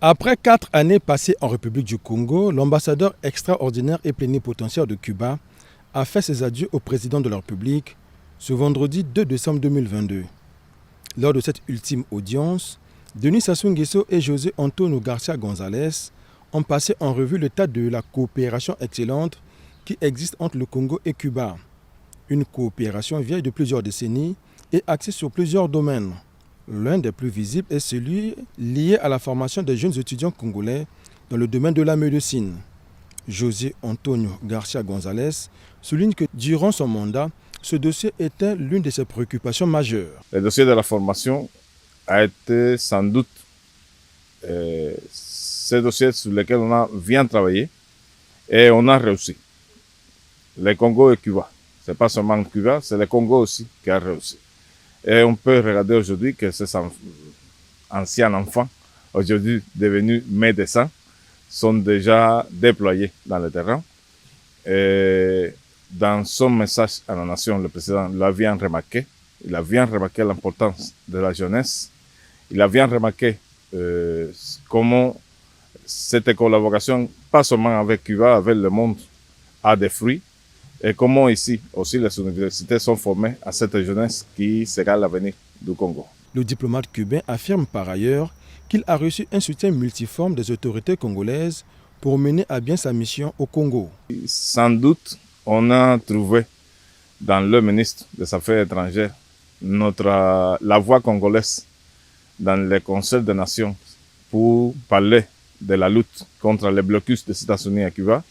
Après 4 années passées en République du Congo, l'ambassadeur extraordinaire et plénipotentiaire de Cuba a fait ses adieux au président de la République ce vendredi 2 décembre 2022. Lors de cette ultime audience, Denis Sassou Nguesso et José Antonio Garcia González ont passé en revue l'état de la coopération excellente qui existe entre le Congo et Cuba. Une coopération vieille de plusieurs décennies et axée sur plusieurs domaines. L'un des plus visibles est celui lié à la formation des jeunes étudiants congolais dans le domaine de la médecine. José Antonio Garcia González souligne que durant son mandat, ce dossier était l'une de ses préoccupations majeures. Le dossier de la formation a été sans doute ce dossier sur lequel on a bien travaillé et on a réussi. Le Congo et Cuba. Ce n'est pas seulement Cuba, c'est le Congo aussi qui a réussi. Et on peut regarder aujourd'hui que ces anciens enfants, aujourd'hui devenus médecins, sont déjà déployés dans le terrain. Et dans son message à la nation, le président l'a bien remarqué. Il a bien remarqué l'importance de la jeunesse. Il a bien remarqué comment cette collaboration, pas seulement avec Cuba, avec le monde, a des fruits. Et comment ici aussi les universités sont formées à cette jeunesse qui sera l'avenir du Congo. Le diplomate cubain affirme par ailleurs qu'il a reçu un soutien multiforme des autorités congolaises pour mener à bien sa mission au Congo. Sans doute, on a trouvé dans le ministre des Affaires étrangères la voix congolaise dans le Conseil des Nations pour parler de la lutte contre les blocus des États-Unis à Cuba.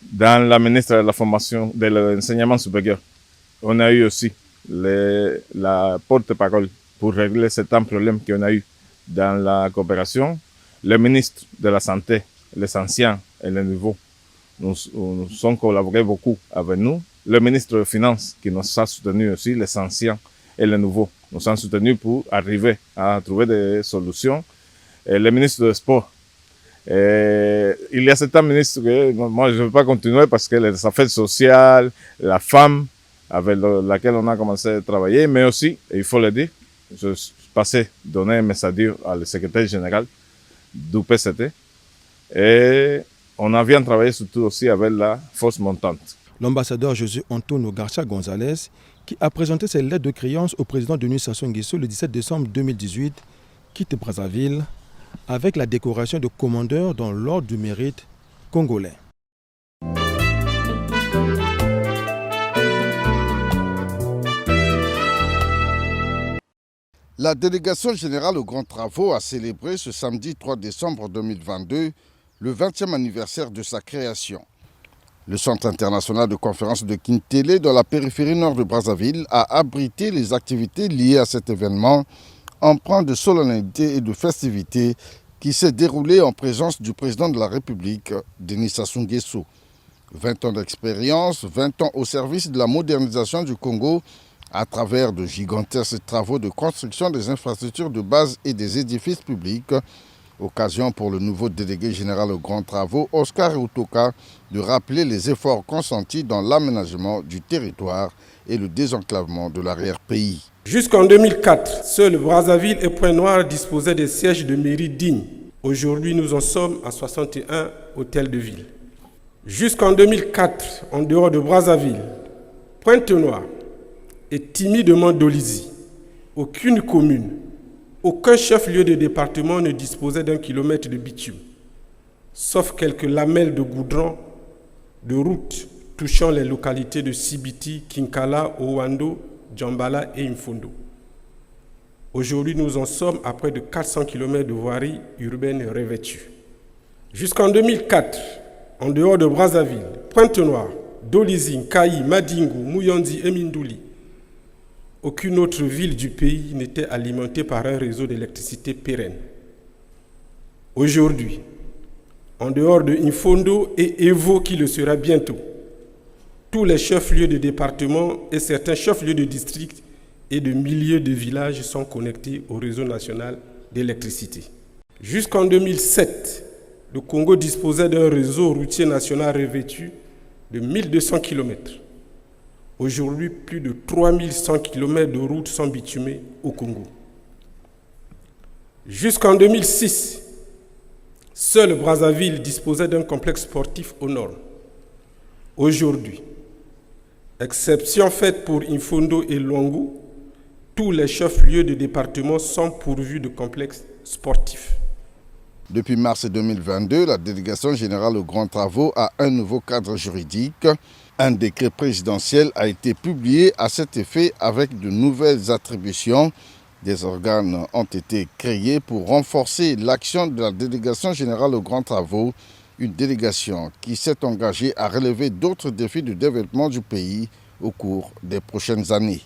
Dans la ministre de la formation, de l'enseignement supérieur, on a eu aussi la porte-parole pour régler certains problèmes qu'on a eu dans la coopération. Le ministre de la Santé, les anciens et les nouveaux, nous ont collaboré beaucoup avec nous. Le ministre des Finances qui nous a soutenus aussi, les anciens et les nouveaux, nous ont soutenus pour arriver à trouver des solutions. Et le ministre des Sports, il y a certains ministres que moi je ne veux pas continuer parce que les affaires sociales, la femme avec laquelle on a commencé à travailler, mais aussi, il faut le dire, je suis passé donner un message au secrétaire général du PCT et on a bien travaillé surtout aussi avec la force montante. L'ambassadeur José Antonio Garcia González, qui a présenté ses lettres de créance au président Denis Sassou Nguesso le 17 décembre 2018, quitte Brazzaville avec la décoration de commandeur dans l'ordre du mérite congolais. La délégation générale aux grands travaux a célébré ce samedi 3 décembre 2022 le 20e anniversaire de sa création. Le Centre international de conférence de Kintélé, dans la périphérie nord de Brazzaville, a abrité les activités liées à cet événement empreint de solennité et de festivité qui s'est déroulé en présence du président de la République, Denis Sassou Nguesso. 20 ans d'expérience, 20 ans au service de la modernisation du Congo à travers de gigantesques travaux de construction des infrastructures de base et des édifices publics. Occasion pour le nouveau délégué général aux grands travaux, Oscar Utoka, de rappeler les efforts consentis dans l'aménagement du territoire et le désenclavement de l'arrière-pays. Jusqu'en 2004, seul Brazzaville et Pointe-Noire disposaient des sièges de mairie dignes. Aujourd'hui, nous en sommes à 61 hôtels de ville. Jusqu'en 2004, en dehors de Brazzaville, Pointe-Noire et timidement Dolisie, aucune commune, aucun chef-lieu de département ne disposait d'1 kilomètre de bitume, sauf quelques lamelles de goudron de route touchant les localités de Sibiti, Kinkala, Owando, Djambala et Imfondo. Aujourd'hui, nous en sommes à près de 400 km de voirie urbaine revêtue. Jusqu'en 2004, en dehors de Brazzaville, Pointe-Noire, Dolisie, Nkayi, Madingu, Muyonzi et Mindouli, aucune autre ville du pays n'était alimentée par un réseau d'électricité pérenne. Aujourd'hui, en dehors de Imfondo et Evo qui le sera bientôt, tous les chefs-lieux de département et certains chefs-lieux de district et de milliers de villages sont connectés au réseau national d'électricité. Jusqu'en 2007, le Congo disposait d'un réseau routier national revêtu de 1200 km. Aujourd'hui, plus de 3100 km de routes sont bitumées au Congo. Jusqu'en 2006, Seul Brazzaville disposait d'un complexe sportif aux normes. Aujourd'hui, exception faite pour Imfondo et Luangu, tous les chefs-lieux de département sont pourvus de complexes sportifs. Depuis mars 2022, la délégation générale aux grands travaux a un nouveau cadre juridique. Un décret présidentiel a été publié à cet effet avec de nouvelles attributions. Des organes ont été créés pour renforcer l'action de la délégation générale aux grands travaux, une délégation qui s'est engagée à relever d'autres défis de développement du pays au cours des prochaines années.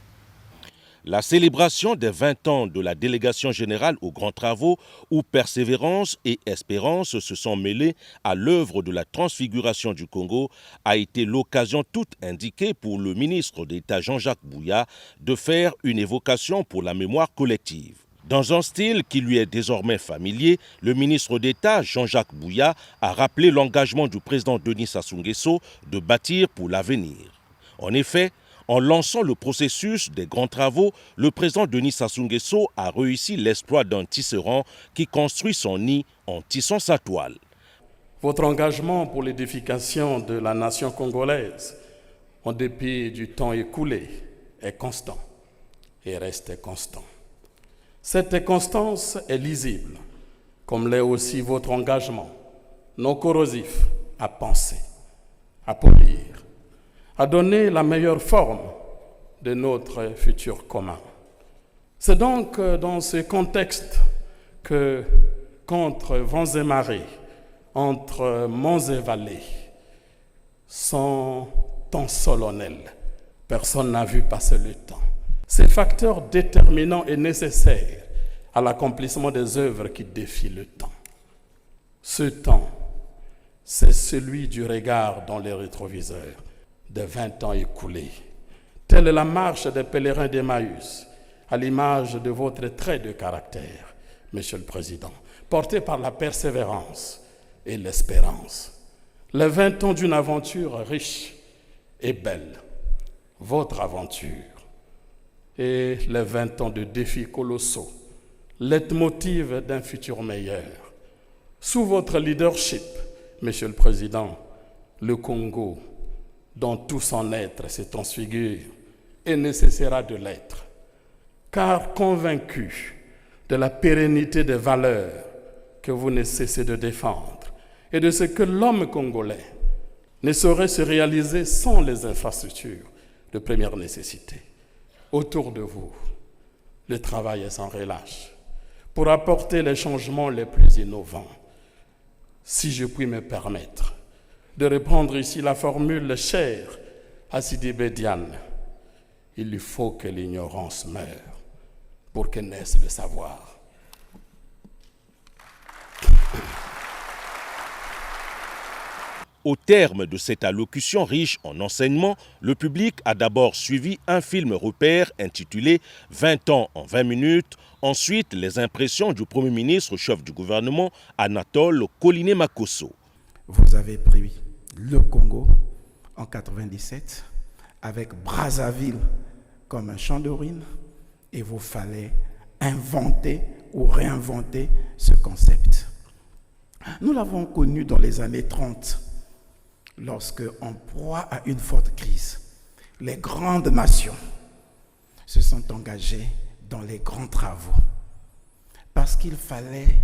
La célébration des 20 ans de la délégation générale aux grands travaux, où persévérance et espérance se sont mêlées à l'œuvre de la transfiguration du Congo, a été l'occasion toute indiquée pour le ministre d'État Jean-Jacques Bouya de faire une évocation pour la mémoire collective. Dans un style qui lui est désormais familier, le ministre d'État Jean-Jacques Bouya a rappelé l'engagement du président Denis Sassou Nguesso de bâtir pour l'avenir. En effet, en lançant le processus des grands travaux, le président Denis Sassou Nguesso a réussi l'exploit d'un tisserand qui construit son nid en tissant sa toile. Votre engagement pour l'édification de la nation congolaise, en dépit du temps écoulé, est constant et reste constant. Cette constance est lisible, comme l'est aussi votre engagement non corrosif à penser, à polir, à donner la meilleure forme de notre futur commun. C'est donc dans ce contexte que, contre vents et marées, entre monts et vallées, sans temps solennel, personne n'a vu passer le temps. Ces facteurs déterminants et nécessaires à l'accomplissement des œuvres qui défient le temps. Ce temps, c'est celui du regard dans les rétroviseurs des 20 ans écoulés. Telle est la marche des pèlerins d'Emmaüs, à l'image de votre trait de caractère, Monsieur le Président, porté par la persévérance et l'espérance. Les 20 ans d'une aventure riche et belle, votre aventure, et les 20 ans de défis colossaux, leitmotiv d'un futur meilleur. Sous votre leadership, Monsieur le Président, le Congo, dont tout son être se transfigure et nécessitera de l'être, car convaincu de la pérennité des valeurs que vous ne cessez de défendre et de ce que l'homme congolais ne saurait se réaliser sans les infrastructures de première nécessité. Autour de vous, le travail est sans relâche pour apporter les changements les plus innovants. Si je puis me permettre de reprendre ici la formule chère à Sidibé Diane, il lui faut que l'ignorance meure pour que naisse le savoir. Au terme de cette allocution riche en enseignements, le public a d'abord suivi un film repère intitulé « 20 ans en 20 minutes », ensuite les impressions du Premier ministre, chef du gouvernement, Anatole Koliné-Makosso. Vous avez pris le Congo en 1997 avec Brazzaville comme un champ de ruines et vous fallait inventer ou réinventer ce concept. Nous l'avons connu dans les années 30. Lorsque, en proie à une forte crise, les grandes nations se sont engagées dans les grands travaux parce qu'il fallait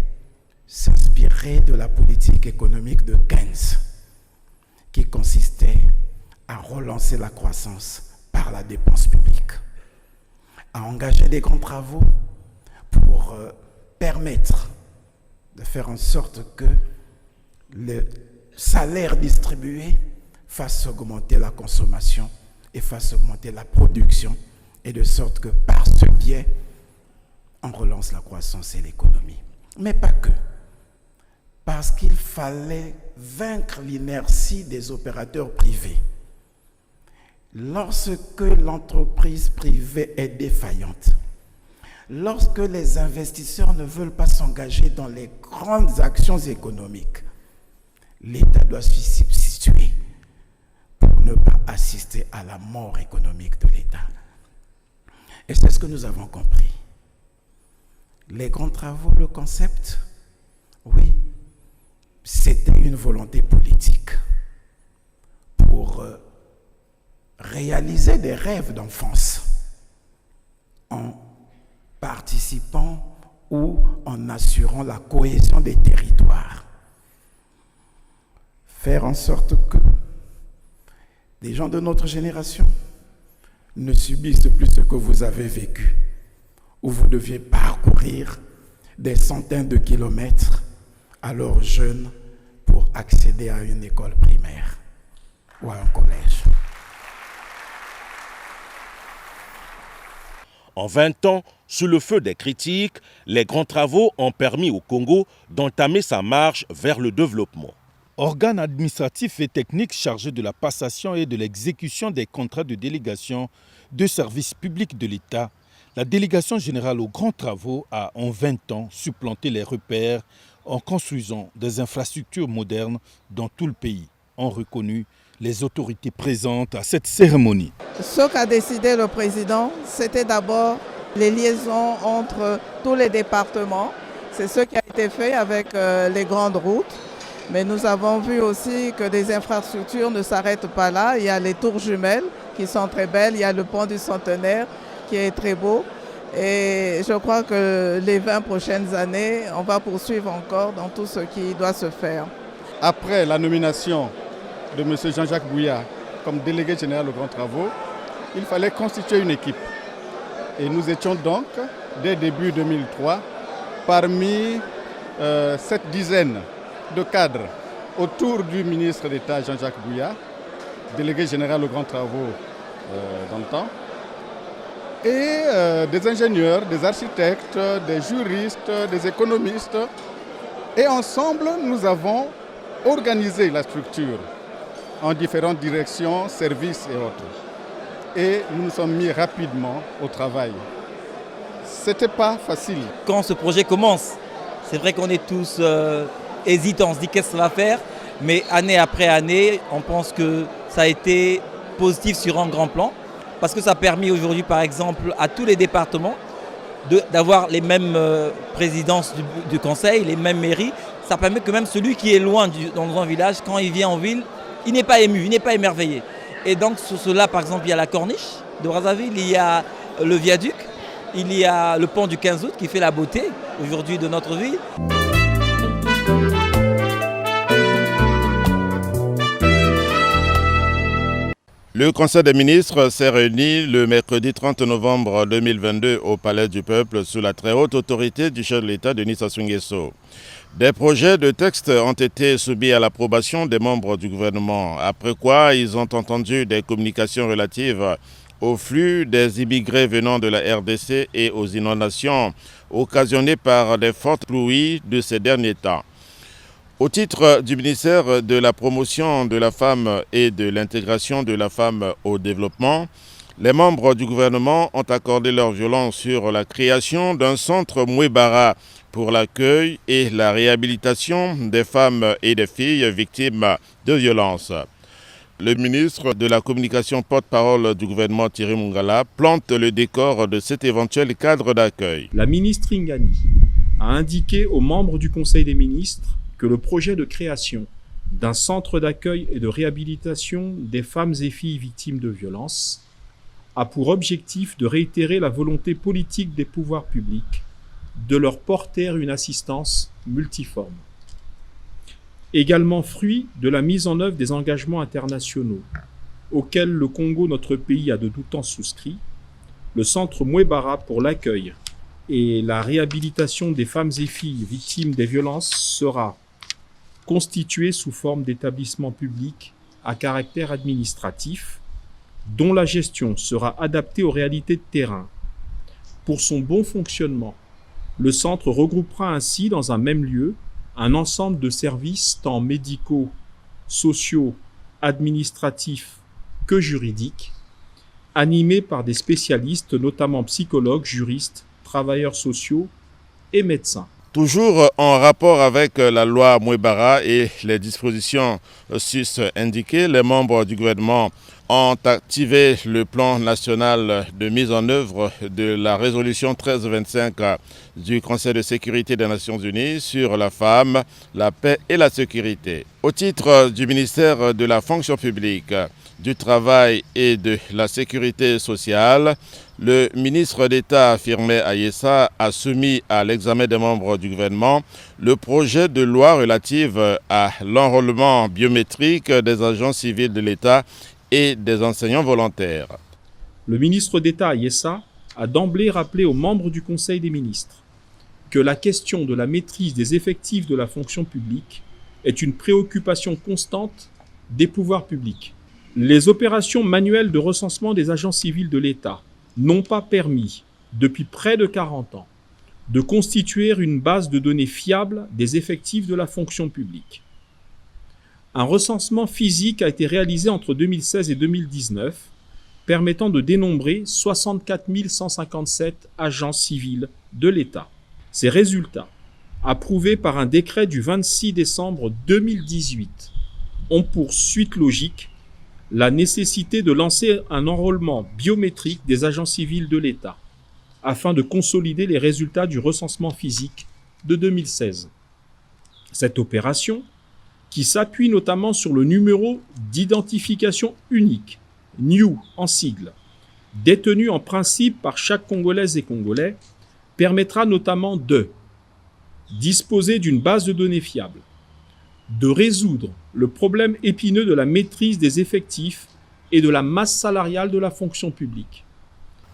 s'inspirer de la politique économique de Keynes qui consistait à relancer la croissance par la dépense publique, à engager des grands travaux pour permettre de faire en sorte que le salaire distribué fasse augmenter la consommation et fasse augmenter la production, et de sorte que par ce biais, on relance la croissance et l'économie. Mais pas que. Parce qu'il fallait vaincre l'inertie des opérateurs privés. Lorsque l'entreprise privée est défaillante, lorsque les investisseurs ne veulent pas s'engager dans les grandes actions économiques, l'État doit se substituer pour ne pas assister à la mort économique de l'État. Et c'est ce que nous avons compris. Les grands travaux, le concept, oui, c'était une volonté politique pour réaliser des rêves d'enfance en participant ou en assurant la cohésion des territoires. Faire en sorte que des gens de notre génération ne subissent plus ce que vous avez vécu, où vous deviez parcourir des centaines de kilomètres alors jeunes pour accéder à une école primaire ou à un collège. En 20 ans, sous le feu des critiques, les grands travaux ont permis au Congo d'entamer sa marche vers le développement. Organe administratif et technique chargé de la passation et de l'exécution des contrats de délégation de services publics de l'État, la délégation générale aux grands travaux a en 20 ans supplanté les repères en construisant des infrastructures modernes dans tout le pays, ont reconnu les autorités présentes à cette cérémonie. Ce qu'a décidé le président, c'était d'abord les liaisons entre tous les départements. C'est ce qui a été fait avec les grandes routes. Mais nous avons vu aussi que des infrastructures ne s'arrêtent pas là. Il y a les tours jumelles qui sont très belles. Il y a le pont du Centenaire qui est très beau. Et je crois que les 20 prochaines années, on va poursuivre encore dans tout ce qui doit se faire. Après la nomination de M. Jean-Jacques Bouya comme délégué général aux grands travaux, il fallait constituer une équipe. Et nous étions donc, dès début 2003, parmi cette dizaine de cadres autour du ministre d'État Jean-Jacques Bouya, délégué général aux grands travaux dans le temps, et des ingénieurs, des architectes, des juristes, des économistes. Et ensemble, nous avons organisé la structure en différentes directions, services et autres. Et nous nous sommes mis rapidement au travail. C'était pas facile. Quand ce projet commence, c'est vrai qu'on est tous hésitants, on se dit qu'est-ce que ça va faire, mais année après année, on pense que ça a été positif sur un grand plan, parce que ça a permis aujourd'hui, par exemple, à tous les départements d'avoir les mêmes présidences du conseil, les mêmes mairies. Ça permet que même celui qui est loin dans un village, quand il vient en ville, il n'est pas ému, il n'est pas émerveillé. Et donc sur cela, par exemple, il y a la corniche de Brazzaville, il y a le viaduc, il y a le pont du 15 août qui fait la beauté aujourd'hui de notre ville. Le Conseil des ministres s'est réuni le mercredi 30 novembre 2022 au Palais du Peuple sous la très haute autorité du chef de l'État, Denis Sassou Nguesso. Des projets de texte ont été soumis à l'approbation des membres du gouvernement, après quoi ils ont entendu des communications relatives au flux des immigrés venant de la RDC et aux inondations occasionnées par des fortes pluies de ces derniers temps. Au titre du ministère de la promotion de la femme et de l'intégration de la femme au développement, les membres du gouvernement ont accordé leur violon sur la création d'un centre Mouébara pour l'accueil et la réhabilitation des femmes et des filles victimes de violences. Le ministre de la Communication porte-parole du gouvernement Thierry Mungala plante le décor de cet éventuel cadre d'accueil. La ministre Ingani a indiqué aux membres du Conseil des ministres que le projet de création d'un centre d'accueil et de réhabilitation des femmes et filles victimes de violences a pour objectif de réitérer la volonté politique des pouvoirs publics de leur porter une assistance multiforme. Également fruit de la mise en œuvre des engagements internationaux auxquels le Congo, notre pays, a de tout temps souscrit, le centre Mouébara pour l'accueil et la réhabilitation des femmes et filles victimes des violences sera constitué sous forme d'établissement public à caractère administratif, dont la gestion sera adaptée aux réalités de terrain. Pour son bon fonctionnement, le centre regroupera ainsi dans un même lieu un ensemble de services tant médicaux, sociaux, administratifs que juridiques, animés par des spécialistes, notamment psychologues, juristes, travailleurs sociaux et médecins. Toujours en rapport avec la loi Mouebara et les dispositions sus-indiquées, les membres du gouvernement ont activé le plan national de mise en œuvre de la résolution 1325 du Conseil de sécurité des Nations Unies sur la femme, la paix et la sécurité. Au titre du ministère de la fonction publique, du travail et de la sécurité sociale, le ministre d'État Firmin Ayessa a soumis à l'examen des membres du gouvernement le projet de loi relative à l'enrôlement biométrique des agents civils de l'État et des enseignants volontaires. Le ministre d'État Ayessa a d'emblée rappelé aux membres du Conseil des ministres que la question de la maîtrise des effectifs de la fonction publique est une préoccupation constante des pouvoirs publics. Les opérations manuelles de recensement des agents civils de l'État n'ont pas permis, depuis près de 40 ans, de constituer une base de données fiable des effectifs de la fonction publique. Un recensement physique a été réalisé entre 2016 et 2019, permettant de dénombrer 64 157 agents civils de l'État. Ces résultats, approuvés par un décret du 26 décembre 2018, ont pour suite logique la nécessité de lancer un enrôlement biométrique des agents civils de l'État, afin de consolider les résultats du recensement physique de 2016. Cette opération, qui s'appuie notamment sur le numéro d'identification unique, NIU en sigle, détenu en principe par chaque Congolaise et Congolais, permettra notamment de disposer d'une base de données fiable, de résoudre le problème épineux de la maîtrise des effectifs et de la masse salariale de la fonction publique.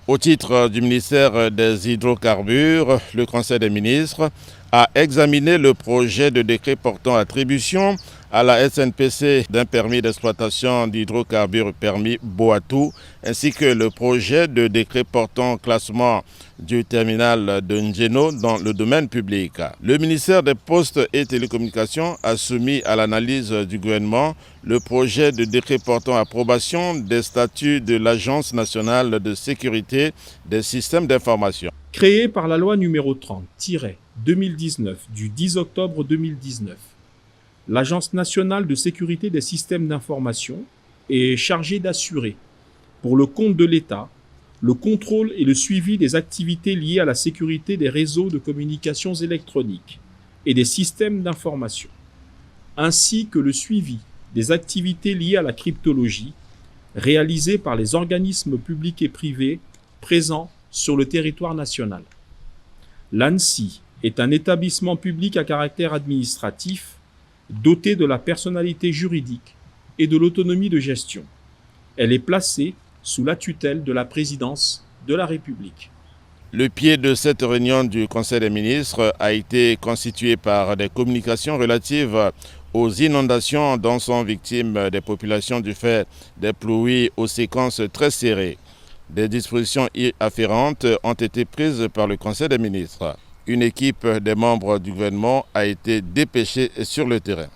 Au titre du ministère des Hydrocarbures, le Conseil des ministres a examiné le projet de décret portant attribution à la SNPC d'un permis d'exploitation d'hydrocarbures permis Boatou, ainsi que le projet de décret portant classement du terminal de Njeno dans le domaine public. Le ministère des Postes et Télécommunications a soumis à l'analyse du gouvernement le projet de décret portant approbation des statuts de l'Agence nationale de sécurité des systèmes d'information. Créée par la loi numéro 30-2019 du 10 octobre 2019, l'Agence nationale de sécurité des systèmes d'information est chargée d'assurer, pour le compte de l'État, le contrôle et le suivi des activités liées à la sécurité des réseaux de communications électroniques et des systèmes d'information, ainsi que le suivi des activités liées à la cryptologie réalisées par les organismes publics et privés présents sur le territoire national. L'ANSSI est un établissement public à caractère administratif dotée de la personnalité juridique et de l'autonomie de gestion. Elle est placée sous la tutelle de la présidence de la République. Le pied de cette réunion du Conseil des ministres a été constitué par des communications relatives aux inondations dont sont victimes des populations du fait des pluies aux séquences très serrées. Des dispositions y afférentes ont été prises par le Conseil des ministres. Une équipe des membres du gouvernement a été dépêchée sur le terrain.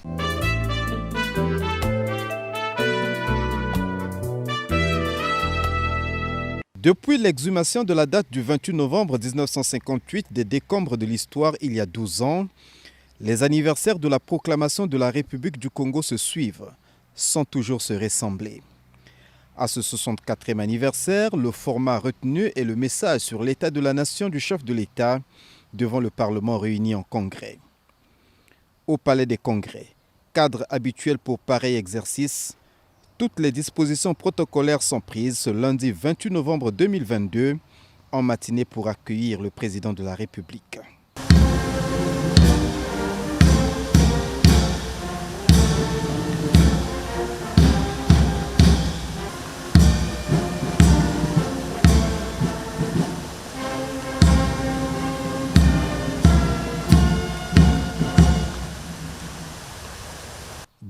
Depuis l'exhumation de la date du 28 novembre 1958 des décombres de l'histoire il y a 12 ans, les anniversaires de la proclamation de la République du Congo se suivent, sans toujours se ressembler. À ce 64e anniversaire, le format retenu est le message sur l'état de la nation du chef de l'État devant le Parlement réuni en congrès. Au Palais des Congrès, cadre habituel pour pareil exercice, toutes les dispositions protocolaires sont prises ce lundi 28 novembre 2022 en matinée pour accueillir le président de la République.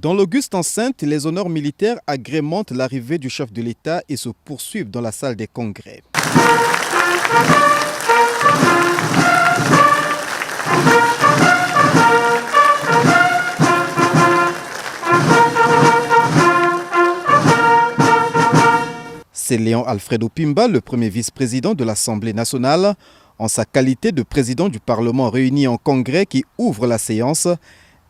Dans l'auguste enceinte, les honneurs militaires agrémentent l'arrivée du chef de l'État et se poursuivent dans la salle des congrès. C'est Léon Alfredo Pimba, le premier vice-président de l'Assemblée nationale, en sa qualité de président du Parlement réuni en congrès qui ouvre la séance,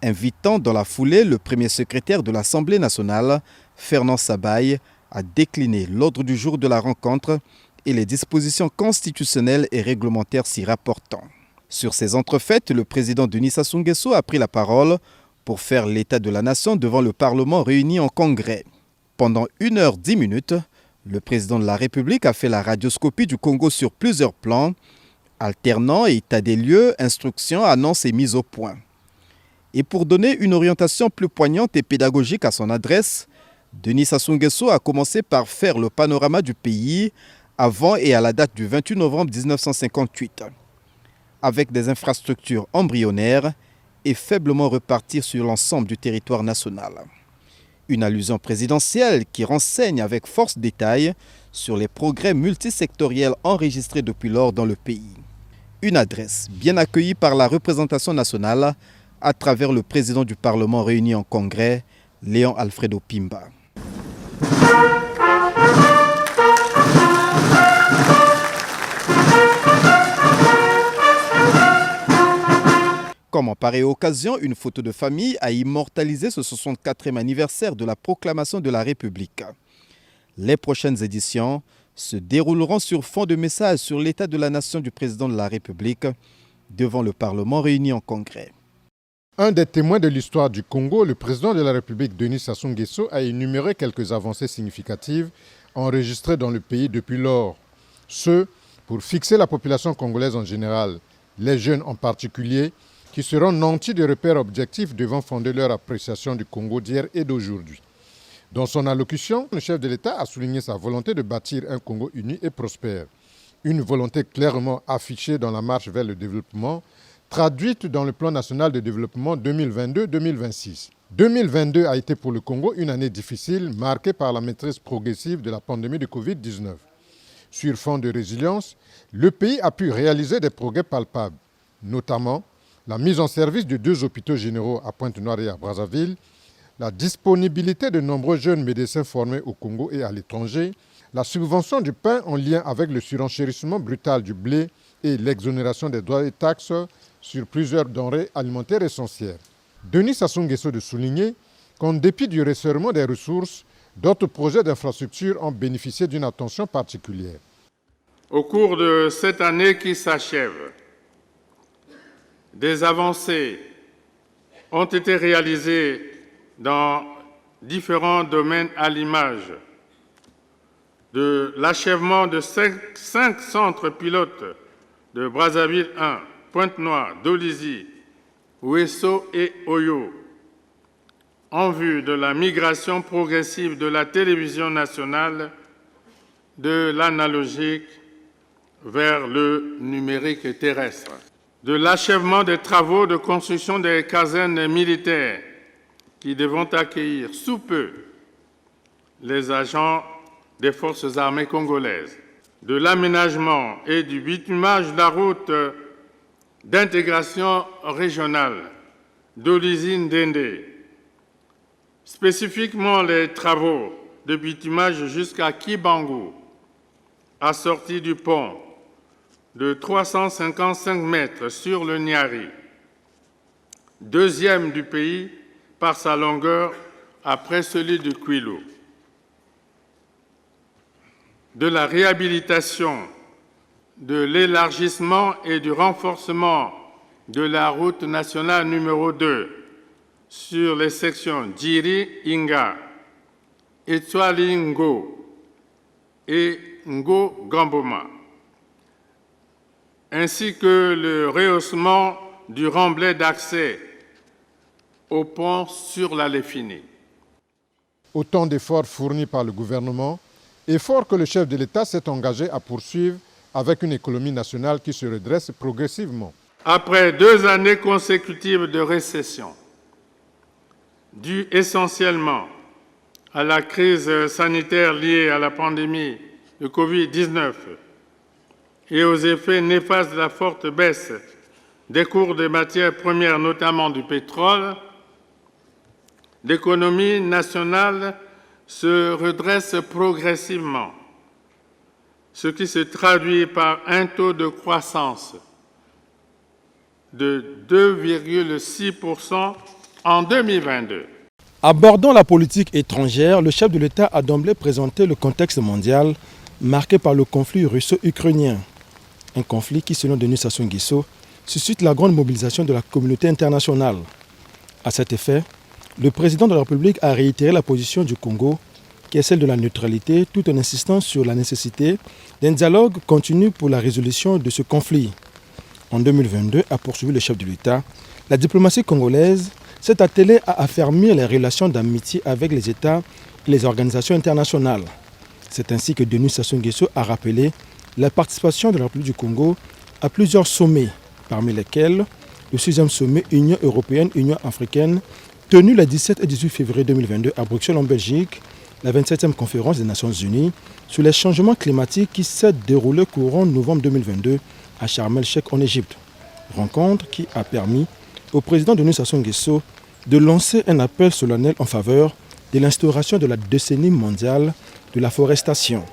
invitant dans la foulée le premier secrétaire de l'Assemblée nationale, Fernand Sabaye, à décliner l'ordre du jour de la rencontre et les dispositions constitutionnelles et réglementaires s'y rapportant. Sur ces entrefaites, le président Denis Sassou Nguesso a pris la parole pour faire l'état de la nation devant le Parlement réuni en congrès. Pendant 1h10, le président de la République a fait la radioscopie du Congo sur plusieurs plans, alternant état des lieux, instructions, annonces et mises au point. Et pour donner une orientation plus poignante et pédagogique à son adresse, Denis Sassou Nguesso a commencé par faire le panorama du pays avant et à la date du 28 novembre 1958, avec des infrastructures embryonnaires et faiblement reparties sur l'ensemble du territoire national. Une allusion présidentielle qui renseigne avec force détail sur les progrès multisectoriels enregistrés depuis lors dans le pays. Une adresse bien accueillie par la représentation nationale à travers le président du Parlement réuni en congrès, Léon Alfredo Pimba. Comme en pareille occasion, une photo de famille a immortalisé ce 64e anniversaire de la proclamation de la République. Les prochaines éditions se dérouleront sur fond de messages sur l'état de la nation du président de la République devant le Parlement réuni en congrès. Un des témoins de l'histoire du Congo, le président de la République Denis Sassou Nguesso, a énuméré quelques avancées significatives enregistrées dans le pays depuis lors. Ce, pour fixer la population congolaise en général, les jeunes en particulier, qui seront nantis de repères objectifs devant fonder leur appréciation du Congo d'hier et d'aujourd'hui. Dans son allocution, le chef de l'État a souligné sa volonté de bâtir un Congo uni et prospère. Une volonté clairement affichée dans la marche vers le développement, traduite dans le plan national de développement 2022-2026. 2022 a été pour le Congo une année difficile, marquée par la maîtrise progressive de la pandémie de Covid-19. Sur fond de résilience, le pays a pu réaliser des progrès palpables, notamment la mise en service de 2 hôpitaux généraux à Pointe-Noire et à Brazzaville, la disponibilité de nombreux jeunes médecins formés au Congo et à l'étranger, la subvention du pain en lien avec le surenchérissement brutal du blé et l'exonération des droits et taxes sur plusieurs denrées alimentaires essentielles. Denis Sassou Nguesso de souligner qu'en dépit du resserrement des ressources, d'autres projets d'infrastructure ont bénéficié d'une attention particulière. Au cours de cette année qui s'achève, des avancées ont été réalisées dans différents domaines à l'image de l'achèvement de 5 centres pilotes de Brazzaville 1, Pointe-Noire, Dolisie, Ouesso et Oyo, en vue de la migration progressive de la télévision nationale de l'analogique vers le numérique terrestre, de l'achèvement des travaux de construction des casernes militaires qui devront accueillir sous peu les agents des forces armées congolaises, de l'aménagement et du bitumage de la route d'intégration régionale d'Olizine-Dende, spécifiquement les travaux de bitumage jusqu'à Kibangu, assortis du pont de 355 mètres sur le Niari, deuxième du pays par sa longueur après celui de Kwilu, de la réhabilitation, de l'élargissement et du renforcement de la route nationale numéro 2 sur les sections Djiri-Inga, Etswali-Ngo et Ngo-Gamboma, ainsi que le rehaussement du remblai d'accès au pont sur la Léfini. Autant d'efforts fournis par le gouvernement, efforts que le chef de l'État s'est engagé à poursuivre avec une économie nationale qui se redresse progressivement. Après 2 années consécutives de récession, dues essentiellement à la crise sanitaire liée à la pandémie de Covid-19 et aux effets néfastes de la forte baisse des cours des matières premières, notamment du pétrole, l'économie nationale se redresse progressivement ce qui se traduit par un taux de croissance de 2,6% en 2022. Abordant la politique étrangère, le chef de l'État a d'emblée présenté le contexte mondial marqué par le conflit russo-ukrainien. Un conflit qui, selon Denis Sassou Nguesso, suscite la grande mobilisation de la communauté internationale. À cet effet, le président de la République a réitéré la position du Congo, qui est celle de la neutralité, tout en insistant sur la nécessité d'un dialogue continu pour la résolution de ce conflit. En 2022, a poursuivi le chef de l'État, la diplomatie congolaise s'est attelée à affermir les relations d'amitié avec les États et les organisations internationales. C'est ainsi que Denis Sassou Nguesso a rappelé la participation de la République du Congo à plusieurs sommets, parmi lesquels le 6e sommet Union européenne-Union africaine, tenu les 17 et 18 février 2022 à Bruxelles en Belgique, la 27e conférence des Nations Unies sur les changements climatiques qui s'est déroulée courant novembre 2022 à Sharm el-Sheikh en Égypte. Rencontre qui a permis au président Denis Sassou Nguesso de lancer un appel solennel en faveur de l'instauration de la décennie mondiale de la forestation.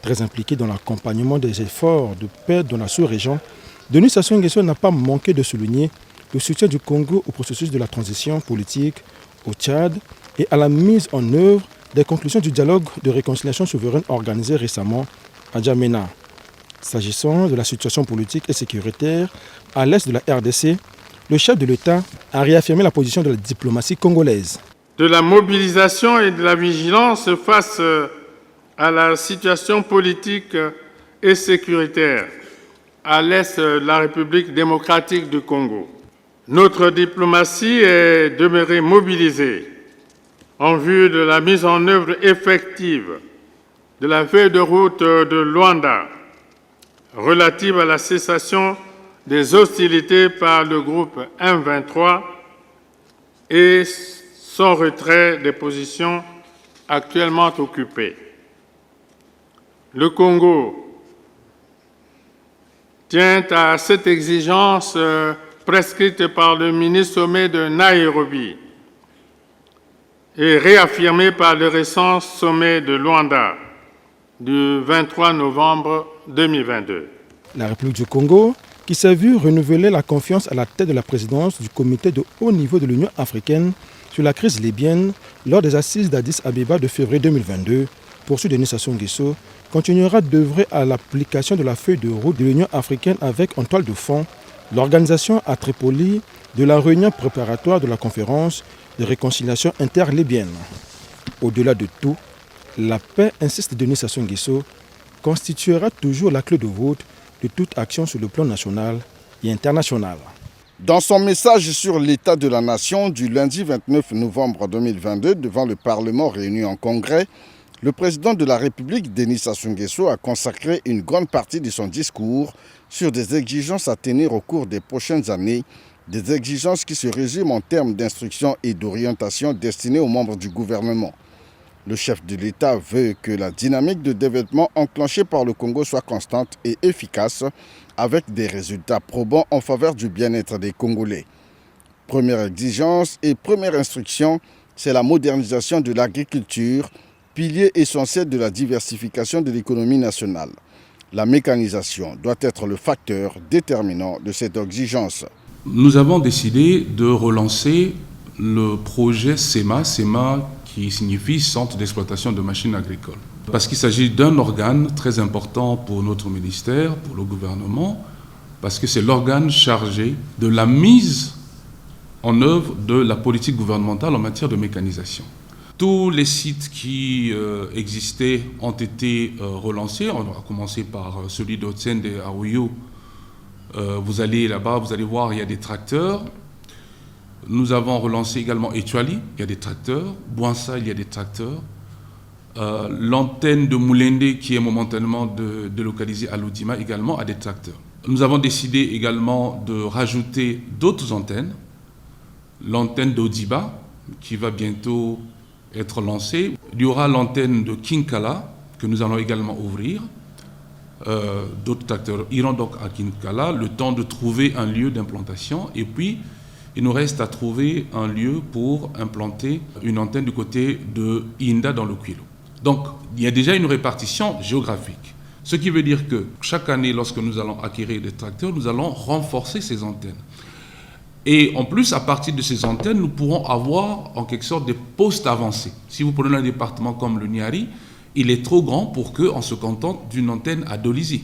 Très impliqué dans l'accompagnement des efforts de paix dans la sous-région, Denis Sassou Nguesso n'a pas manqué de souligner le soutien du Congo au processus de la transition politique au Tchad et à la mise en œuvre des conclusions du dialogue de réconciliation souveraine organisé récemment à N'Djamena. S'agissant de la situation politique et sécuritaire à l'est de la RDC, le chef de l'État a réaffirmé la position de la diplomatie congolaise. De la mobilisation et de la vigilance face à la situation politique et sécuritaire à l'est de la République démocratique du Congo. Notre diplomatie est demeurée mobilisée en vue de la mise en œuvre effective de la feuille de route de Luanda relative à la cessation des hostilités par le groupe M23 et son retrait des positions actuellement occupées. Le Congo tient à cette exigence prescrite par le mini-sommet de Nairobi et réaffirmée par le récent sommet de Luanda du 23 novembre 2022. La République du Congo, qui s'est vue renouveler la confiance à la tête de la présidence du comité de haut niveau de l'Union africaine sur la crise libyenne lors des assises d'Addis Abeba de février 2022, poursuit Denis Sassou Nguesso, continuera d'œuvrer à l'application de la feuille de route de l'Union africaine avec en toile de fond l'organisation à Tripoli de la réunion préparatoire de la conférence de réconciliation interlibyenne. Au-delà de tout, la paix, insiste Denis Sassou Nguesso, constituera toujours la clé de voûte de toute action sur le plan national et international. Dans son message sur l'état de la nation du lundi 29 novembre 2022 devant le Parlement réuni en congrès, le président de la République, Denis Sassou Nguesso, a consacré une grande partie de son discours sur des exigences à tenir au cours des prochaines années, des exigences qui se résument en termes d'instruction et d'orientation destinées aux membres du gouvernement. Le chef de l'État veut que la dynamique de développement enclenchée par le Congo soit constante et efficace, avec des résultats probants en faveur du bien-être des Congolais. Première exigence et première instruction, c'est la modernisation de l'agriculture, pilier essentiel de la diversification de l'économie nationale. La mécanisation doit être le facteur déterminant de cette exigence. Nous avons décidé de relancer le projet SEMA qui signifie Centre d'exploitation de machines agricoles. Parce qu'il s'agit d'un organe très important pour notre ministère, pour le gouvernement, parce que c'est l'organe chargé de la mise en œuvre de la politique gouvernementale en matière de mécanisation. Tous les sites qui existaient ont été relancés. On va commencer par celui de Tsende à Oyo. Vous allez là-bas, vous allez voir, il y a des tracteurs. Nous avons relancé également Etuali, il y a des tracteurs. Bouansa, il y a des tracteurs. L'antenne de Moulende, qui est momentanément délocalisée à Lodima, également a des tracteurs. Nous avons décidé également de rajouter d'autres antennes. L'antenne d'Odiba, qui va bientôt être lancée. Il y aura l'antenne de Kinkala, que nous allons également ouvrir. D'autres tracteurs iront donc à Kinkala, le temps de trouver un lieu d'implantation. Et puis, il nous reste à trouver un lieu pour implanter une antenne du côté de Inda dans le Kwilu. Donc, il y a déjà une répartition géographique. Ce qui veut dire que chaque année, lorsque nous allons acquérir des tracteurs, nous allons renforcer ces antennes. Et en plus, à partir de ces antennes, nous pourrons avoir en quelque sorte des postes avancés. Si vous prenez un département comme le Niari, il est trop grand pour qu'on se contente d'une antenne à Dolisie.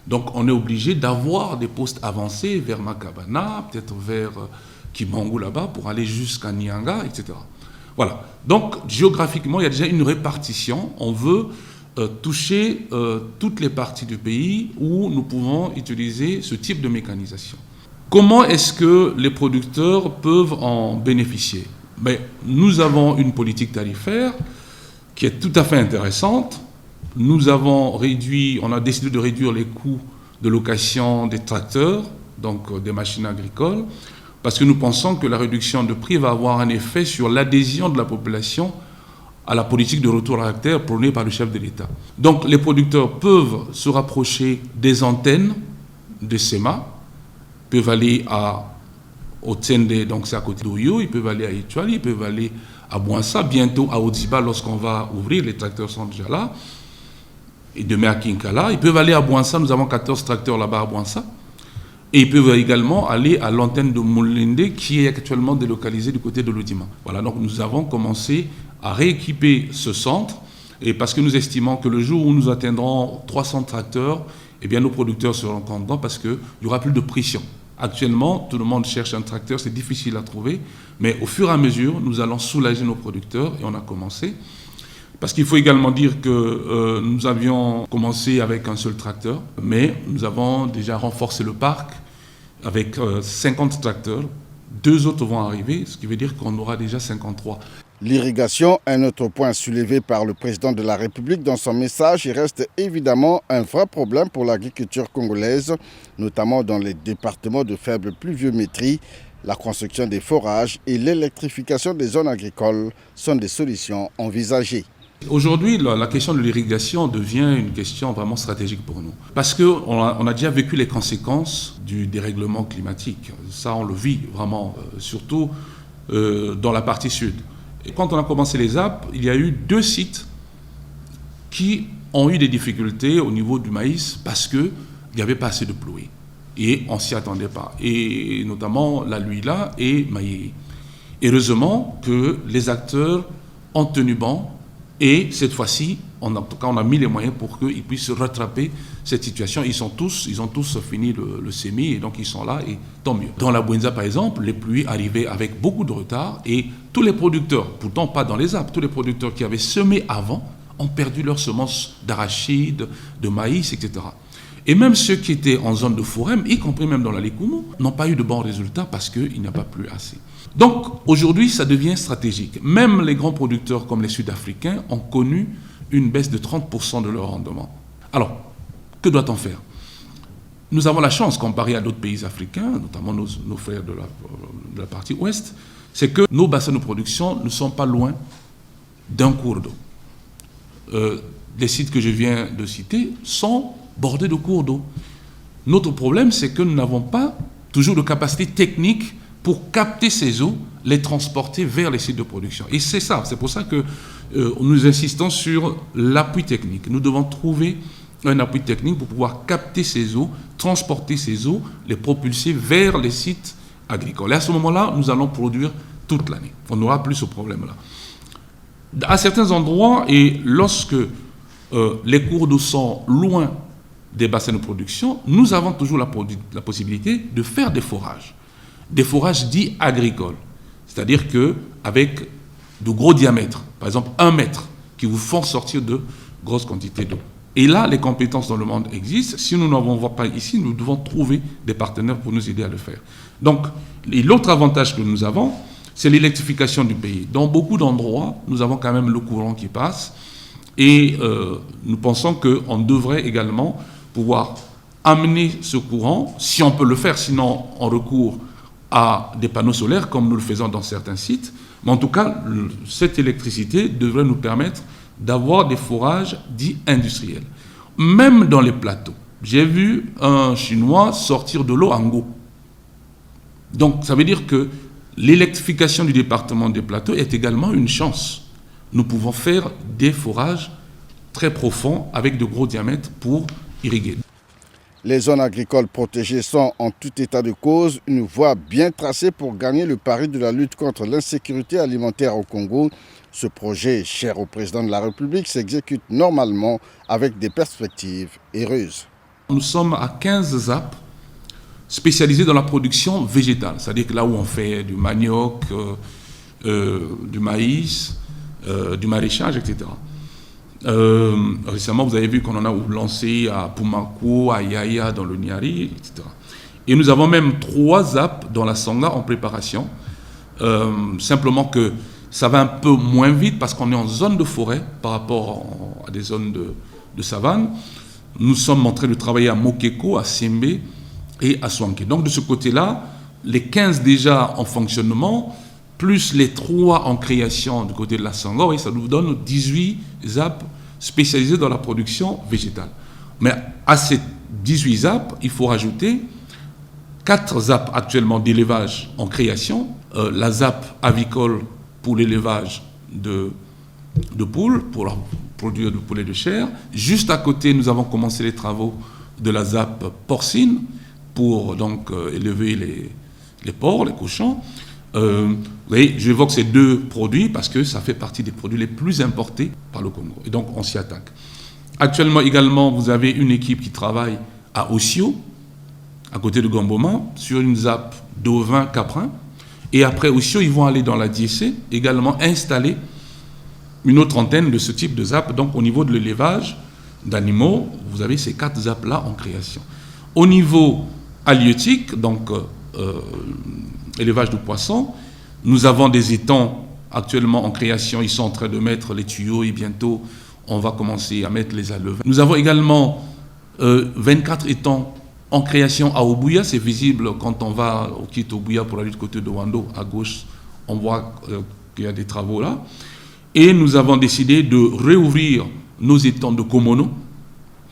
Donc on est obligé d'avoir des postes avancés vers Makabana, peut-être vers Kibangu là-bas, pour aller jusqu'à Nyanga, etc. Voilà. Donc géographiquement, il y a déjà une répartition. On veut toucher toutes les parties du pays où nous pouvons utiliser ce type de mécanisation. Comment est-ce que les producteurs peuvent en bénéficier? Nous avons une politique tarifaire qui est tout à fait intéressante. On a décidé de réduire les coûts de location des tracteurs, donc des machines agricoles, parce que nous pensons que la réduction de prix va avoir un effet sur l'adhésion de la population à la politique de retour à la terre prônée par le chef de l'État. Donc les producteurs peuvent se rapprocher des antennes de SEMA, peuvent aller au Tsende, donc c'est à côté d'Oyo, ils peuvent aller à Ituali, ils peuvent aller à Bouansa, bientôt à Odiba lorsqu'on va ouvrir, les tracteurs sont déjà là, et demain à Kinkala. Ils peuvent aller à Bouansa, nous avons 14 tracteurs là-bas à Bouansa, et ils peuvent également aller à l'antenne de Moulinde qui est actuellement délocalisée du côté de l'Odima. Voilà, donc nous avons commencé à rééquiper ce centre, et parce que nous estimons que le jour où nous atteindrons 300 tracteurs, eh bien nos producteurs seront contents parce qu'il n'y aura plus de pression. Actuellement, tout le monde cherche un tracteur, c'est difficile à trouver, mais au fur et à mesure, nous allons soulager nos producteurs, et on a commencé. Parce qu'il faut également dire que nous avions commencé avec un seul tracteur, mais nous avons déjà renforcé le parc avec 50 tracteurs. 2 autres vont arriver, ce qui veut dire qu'on aura déjà 53. L'irrigation, un autre point soulevé par le président de la République dans son message, il reste évidemment un vrai problème pour l'agriculture congolaise, notamment dans les départements de faible pluviométrie. La construction des forages et l'électrification des zones agricoles sont des solutions envisagées. Aujourd'hui, la question de l'irrigation devient une question vraiment stratégique pour nous. Parce qu'on a déjà vécu les conséquences du dérèglement climatique. Ça, on le vit vraiment, surtout dans la partie sud. Et quand on a commencé les Alpes, il y a eu 2 sites qui ont eu des difficultés au niveau du maïs parce qu'il n'y avait pas assez de pluie. Et on ne s'y attendait pas. Et notamment la Luila et Maïe. Heureusement que les acteurs ont tenu bon. Et cette fois-ci, en tout cas, on a mis les moyens pour qu'ils puissent rattraper cette situation. Ils ont tous fini le semis et donc ils sont là et tant mieux. Dans la Bouenza, par exemple, les pluies arrivaient avec beaucoup de retard et tous les producteurs, pourtant pas dans les Alpes, tous les producteurs qui avaient semé avant ont perdu leurs semences d'arachide, de maïs, etc. Et même ceux qui étaient en zone de forêt, y compris même dans la Likumu, n'ont pas eu de bons résultats parce qu'il n'y a pas plu assez. Donc aujourd'hui, ça devient stratégique. Même les grands producteurs comme les Sud-Africains ont connu une baisse de 30% de leur rendement. Alors, que doit-on faire? Nous avons la chance, comparé à d'autres pays africains, notamment nos frères de la partie ouest, c'est que nos bassins de production ne sont pas loin d'un cours d'eau. Les sites que je viens de citer sont bordés de cours d'eau. Notre problème, c'est que nous n'avons pas toujours de capacité technique pour capter ces eaux, les transporter vers les sites de production. Et c'est ça, c'est pour ça que nous insistons sur l'appui technique. Nous devons trouver un appui technique pour pouvoir capter ces eaux, transporter ces eaux, les propulser vers les sites agricoles. Et à ce moment-là, nous allons produire toute l'année. On n'aura plus ce problème-là. À certains endroits, et lorsque les cours d'eau sont loin des bassins de production, nous avons toujours la possibilité de faire des forages dits agricoles. C'est-à-dire qu'avec de gros diamètres, par exemple 1 mètre, qui vous font sortir de grosses quantités d'eau. Et là, les compétences dans le monde existent. Si nous n'en voyons pas ici, nous devons trouver des partenaires pour nous aider à le faire. Donc, l'autre avantage que nous avons, c'est l'électrification du pays. Dans beaucoup d'endroits, nous avons quand même le courant qui passe. Et nous pensons qu'on devrait également pouvoir amener ce courant, si on peut le faire, sinon on recourt à des panneaux solaires, comme nous le faisons dans certains sites. Mais en tout cas, cette électricité devrait nous permettre d'avoir des forages dits industriels. Même dans les plateaux. J'ai vu un Chinois sortir de l'eau en go. Donc, ça veut dire que l'électrification du département des plateaux est également une chance. Nous pouvons faire des forages très profonds avec de gros diamètres pour irriguer. Les zones agricoles protégées sont en tout état de cause une voie bien tracée pour gagner le pari de la lutte contre l'insécurité alimentaire au Congo. Ce projet, cher au président de la République, s'exécute normalement avec des perspectives heureuses. Nous sommes à 15 ZAP spécialisés dans la production végétale, c'est-à-dire que là où on fait du manioc, du maïs, du maraîchage, etc. Récemment, vous avez vu qu'on en a lancé à Pumako, à Yaya, dans le Niari, etc. Et nous avons même 3 ZAP dans la Sangha en préparation. Simplement que ça va un peu moins vite parce qu'on est en zone de forêt par rapport à des zones de savane. Nous sommes en train de travailler à Mokeko, à Sembe et à Swanké. Donc de ce côté-là, les 15 déjà en fonctionnement, plus les 3 en création du côté de la Sangha, et ça nous donne 18 ZAP spécialisés dans la production végétale. Mais à ces 18 ZAP, il faut rajouter 4 ZAP actuellement d'élevage en création, la ZAP avicole pour l'élevage de poules, pour produire du poulet de chair. Juste à côté, nous avons commencé les travaux de la ZAP porcine pour donc élever les porcs, les cochons. Vous voyez, j'évoque ces 2 produits parce que ça fait partie des produits les plus importés par le Congo. Et donc, on s'y attaque. Actuellement, également, vous avez une équipe qui travaille à Ossio, à côté de Gamboma, sur une ZAP d'ovins caprins. Et après Ossio, ils vont aller dans la DIEC, également installer une autre antenne de ce type de ZAP. Donc, au niveau de l'élevage d'animaux, vous avez ces 4 ZAP-là en création. Au niveau halieutique, donc élevage de poissons, nous avons des étangs actuellement en création. Ils sont en train de mettre les tuyaux et bientôt, on va commencer à mettre les alevins. Nous avons également 24 étangs en création à Obuya. C'est visible quand on va au Kit Obuya pour aller du côté de Wando, à gauche, on voit qu'il y a des travaux là. Et nous avons décidé de réouvrir nos étangs de Komono,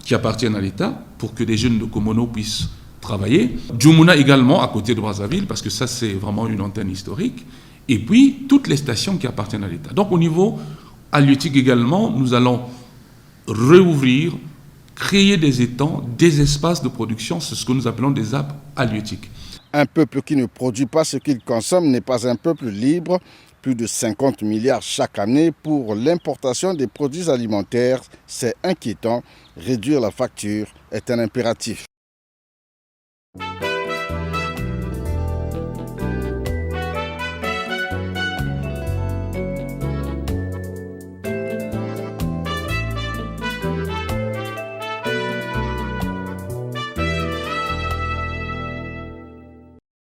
qui appartiennent à l'État, pour que les jeunes de Komono puissent travailler. Djumuna également, à côté de Brazzaville, parce que ça, c'est vraiment une antenne historique. Et puis, toutes les stations qui appartiennent à l'État. Donc, au niveau halieutique également, nous allons réouvrir, créer des étangs, des espaces de production, c'est ce que nous appelons des ZAP halieutiques. Un peuple qui ne produit pas ce qu'il consomme n'est pas un peuple libre. Plus de 50 milliards chaque année pour l'importation des produits alimentaires, c'est inquiétant. Réduire la facture est un impératif.